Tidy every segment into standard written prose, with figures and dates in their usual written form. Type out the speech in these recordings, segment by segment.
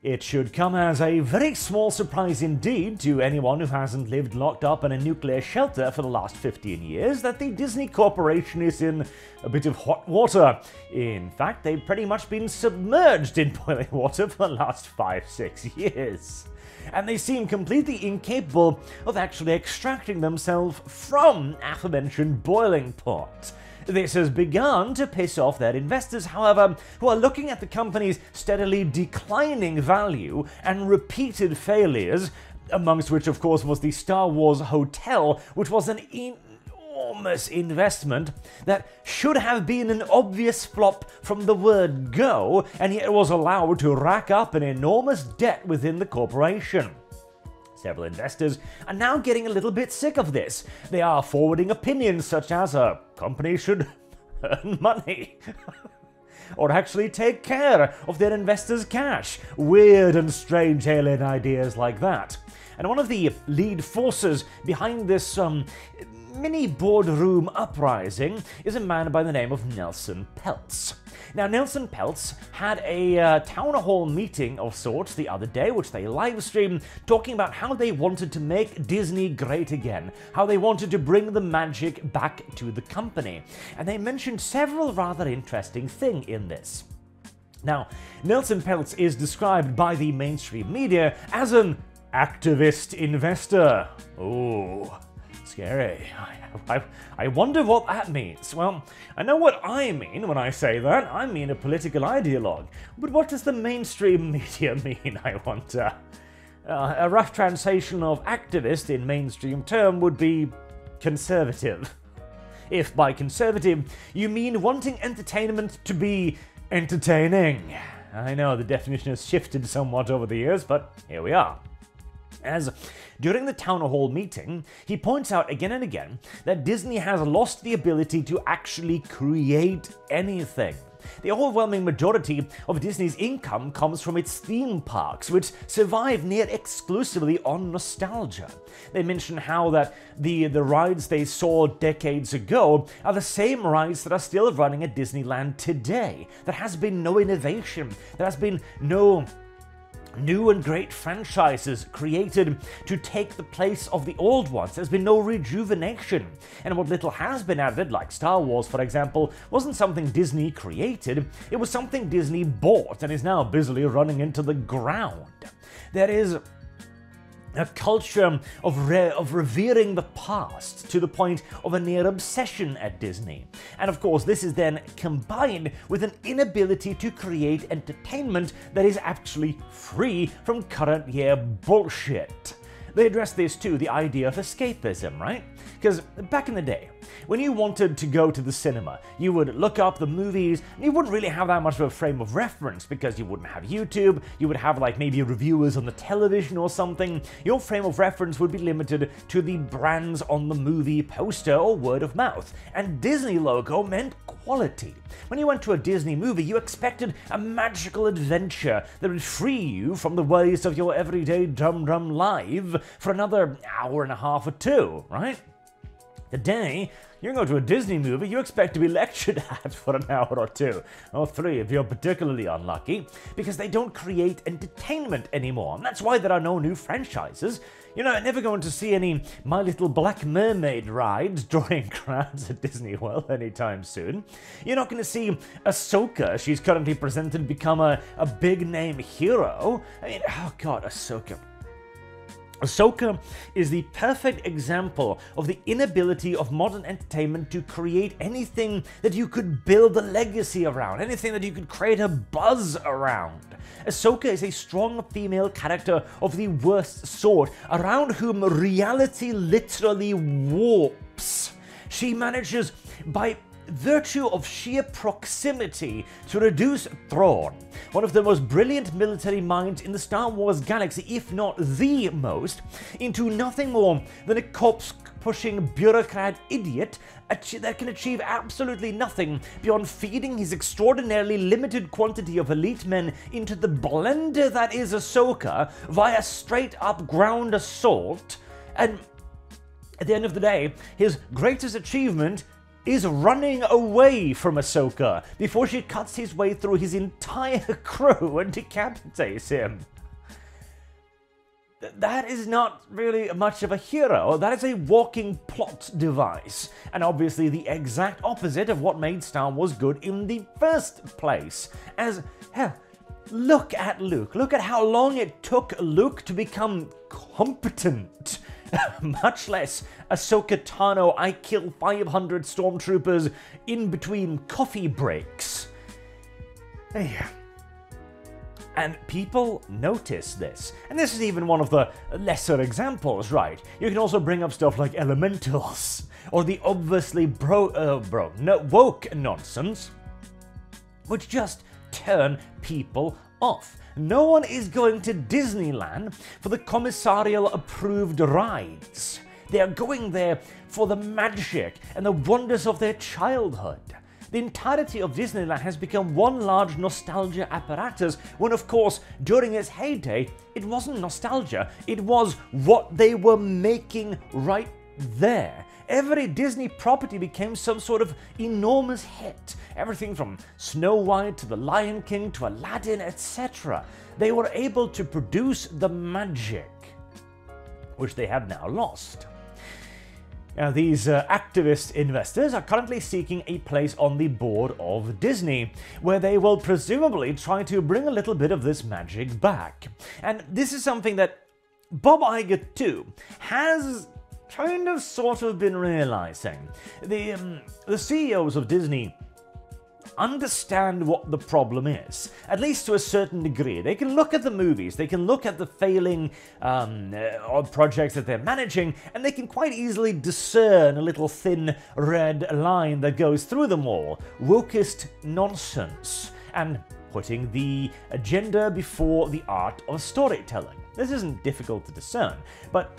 It should come as a very small surprise indeed to anyone who hasn't lived locked up in a nuclear shelter for the last 15 years that the Disney Corporation is in a bit of hot water. In fact, they've pretty much been submerged in boiling water for the last 5-6 years. And they seem completely incapable of actually extracting themselves from aforementioned boiling pot. This has begun to piss off their investors, however, who are looking at the company's steadily declining value and repeated failures, amongst which, of course, was the Star Wars Hotel, which was an enormous investment that should have been an obvious flop from the word go, and yet was allowed to rack up an enormous debt within the corporation. Several investors are now getting a little bit sick of this. They are forwarding opinions such as a company should earn money or actually take care of their investors' cash. Weird and strange alien ideas like that. And one of the lead forces behind this mini boardroom uprising is a man by the name of Nelson Peltz. Now, Nelson Peltz had a town hall meeting of sorts the other day, which they live streamed, talking about how they wanted to make Disney great again, how they wanted to bring the magic back to the company. And they mentioned several rather interesting things in this. Now, Nelson Peltz is described by the mainstream media as an activist investor. Oh, scary. I wonder what that means. Well, I know what I mean when I say that. I mean a political ideologue. But what does the mainstream media mean, I wonder? A rough translation of activist in mainstream term would be conservative. If by conservative you mean wanting entertainment to be entertaining. I know the definition has shifted somewhat over the years, but here we are. As during the town hall meeting, he points out again and again that Disney has lost the ability to actually create anything. The overwhelming majority of Disney's income comes from its theme parks, which survive near exclusively on nostalgia. They mention how that the rides they saw decades ago are the same rides that are still running at Disneyland today. There has been no innovation. There has been no new and great franchises created to take the place of the old ones. There's been no rejuvenation. And what little has been added, like Star Wars, for example, wasn't something Disney created. It was something Disney bought and is now busily running into the ground. There is a culture of revering the past to the point of a near obsession at Disney. And of course, this is then combined with an inability to create entertainment that is actually free from current year bullshit. They address this too, the idea of escapism, right? Because back in the day, when you wanted to go to the cinema, you would look up the movies, and you wouldn't really have that much of a frame of reference because you wouldn't have YouTube, you would have like maybe reviewers on the television or something. Your frame of reference would be limited to the brands on the movie poster or word of mouth. And Disney logo meant quality. When you went to a Disney movie, you expected a magical adventure that would free you from the worries of your everyday dum-dum life for another hour and a half or two, right? Today, you go to a Disney movie, you expect to be lectured at for an hour or two, or three if you're particularly unlucky, because they don't create entertainment anymore. And that's why there are no new franchises. You're never going to see any My Little Black Mermaid rides drawing crowds at Disney World anytime soon. You're not going to see Ahsoka, she's currently presented, become a big-name hero. I mean, oh god, Ahsoka. Ahsoka is the perfect example of the inability of modern entertainment to create anything that you could build a legacy around, anything that you could create a buzz around. Ahsoka is a strong female character of the worst sort, around whom reality literally warps. She manages, by virtue of sheer proximity, to reduce Thrawn, one of the most brilliant military minds in the Star Wars galaxy, if not the most, into nothing more than a corpse-pushing bureaucrat idiot that can achieve absolutely nothing beyond feeding his extraordinarily limited quantity of elite men into the blender that is Ahsoka via straight-up ground assault. And at the end of the day, his greatest achievement is running away from Ahsoka before she cuts his way through his entire crew and decapitates him. That is not really much of a hero. That is a walking plot device, and obviously the exact opposite of what made Star Wars good in the first place. As hell, look at Luke. Look at how long it took Luke to become competent. Much less Ahsoka Tano, I kill 500 stormtroopers in between coffee breaks. And people notice this. And this is even one of the lesser examples, right? You can also bring up stuff like elementals, or the obviously woke nonsense, which just turn people off. No one is going to Disneyland for the commissarial-approved rides. They are going there for the magic and the wonders of their childhood. The entirety of Disneyland has become one large nostalgia apparatus, when of course, during its heyday, it wasn't nostalgia, it was what they were making right there. Every Disney property became some sort of enormous hit. Everything from Snow White to The Lion King to Aladdin, etc. They were able to produce the magic, which they have now lost. Now, these activist investors are currently seeking a place on the board of Disney, where they will presumably try to bring a little bit of this magic back. And this is something that Bob Iger, too, has kind of sort of been realizing. The CEOs of Disney understand what the problem is, at least to a certain degree. They can look at the movies, they can look at the failing projects that they're managing, and they can quite easily discern a little thin red line that goes through them all. Wokest nonsense, and putting the agenda before the art of storytelling. This isn't difficult to discern, but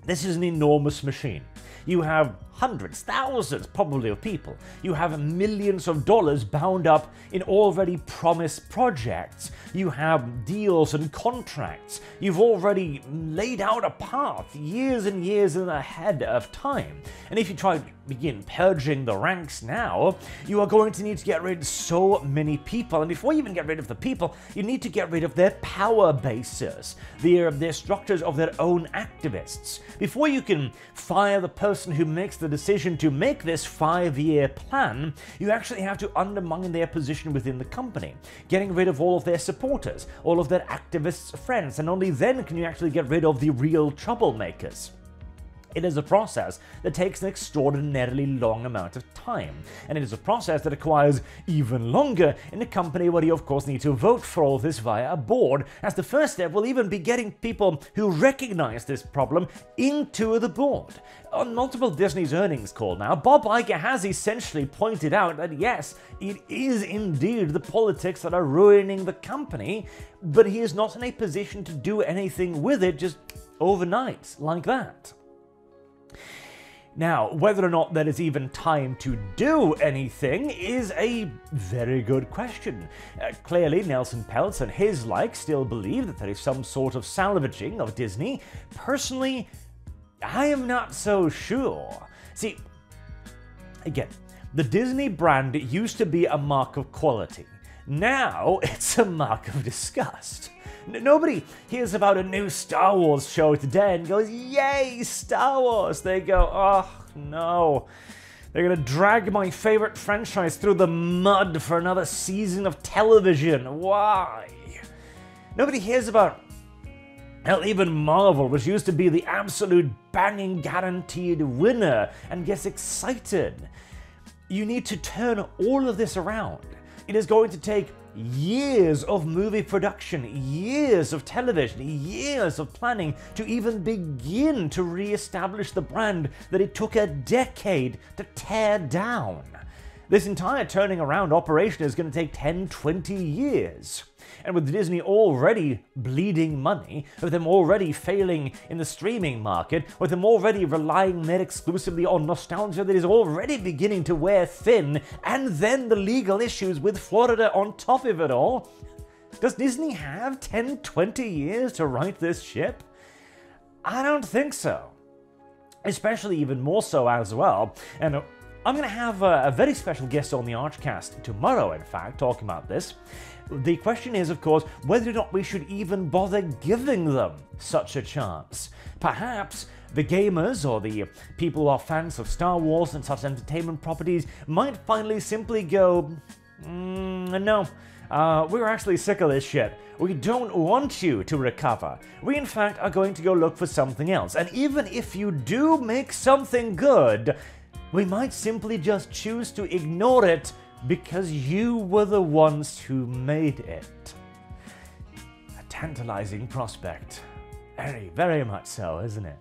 this is an enormous machine. You have hundreds, thousands probably of people. You have millions of dollars bound up in already promised projects. You have deals and contracts. You've already laid out a path years and years ahead of time. And if you try to begin purging the ranks now, you are going to need to get rid of so many people. And before you even get rid of the people, you need to get rid of their power bases, their structures of their own activists. Before you can fire the person who makes the decision to make this 5-year plan, you actually have to undermine their position within the company, getting rid of all of their supporters, all of their activists' friends, and only then can you actually get rid of the real troublemakers. It is a process that takes an extraordinarily long amount of time, and it is a process that requires even longer in a company where you of course need to vote for all of this via a board, as the first step will even be getting people who recognize this problem into the board. On multiple Disney's earnings call now, Bob Iger has essentially pointed out that yes, it is indeed the politics that are ruining the company, but he is not in a position to do anything with it just overnight like that. Now, whether or not there is even time to do anything is a very good question. Clearly, Nelson Peltz and his like still believe that there is some sort of salvaging of Disney. Personally, I am not so sure. See, again, the Disney brand used to be a mark of quality. Now, it's a mark of disgust. Nobody hears about a new Star Wars show today and goes, yay, Star Wars! They go, oh no, they're gonna drag my favorite franchise through the mud for another season of television. Why? Nobody hears about, hell, even Marvel, which used to be the absolute banging guaranteed winner, and gets excited. You need to turn all of this around. It is going to take years of movie production, years of television, years of planning to even begin to re-establish the brand that it took a decade to tear down. This entire turning around operation is going to take 10, 20 years. And with Disney already bleeding money, with them already failing in the streaming market, with them already relying more exclusively on nostalgia that is already beginning to wear thin, and then the legal issues with Florida on top of it all, does Disney have 10, 20 years to right this ship? I don't think so. Especially even more so as well, and I'm going to have a very special guest on the ArchCast tomorrow, in fact, talking about this. The question is, of course, whether or not we should even bother giving them such a chance. Perhaps the gamers or the people who are fans of Star Wars and such entertainment properties might finally simply go, no, we're actually sick of this shit. We don't want you to recover. We in fact are going to go look for something else. And even if you do make something good, we might simply just choose to ignore it because you were the ones who made it. A tantalizing prospect. Very, very much so, isn't it?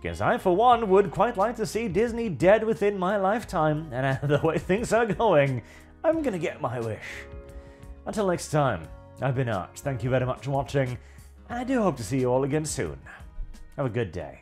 Because I, for one, would quite like to see Disney dead within my lifetime, and the way things are going, I'm gonna get my wish. Until next time, I've been Arch. Thank you very much for watching, and I do hope to see you all again soon. Have a good day.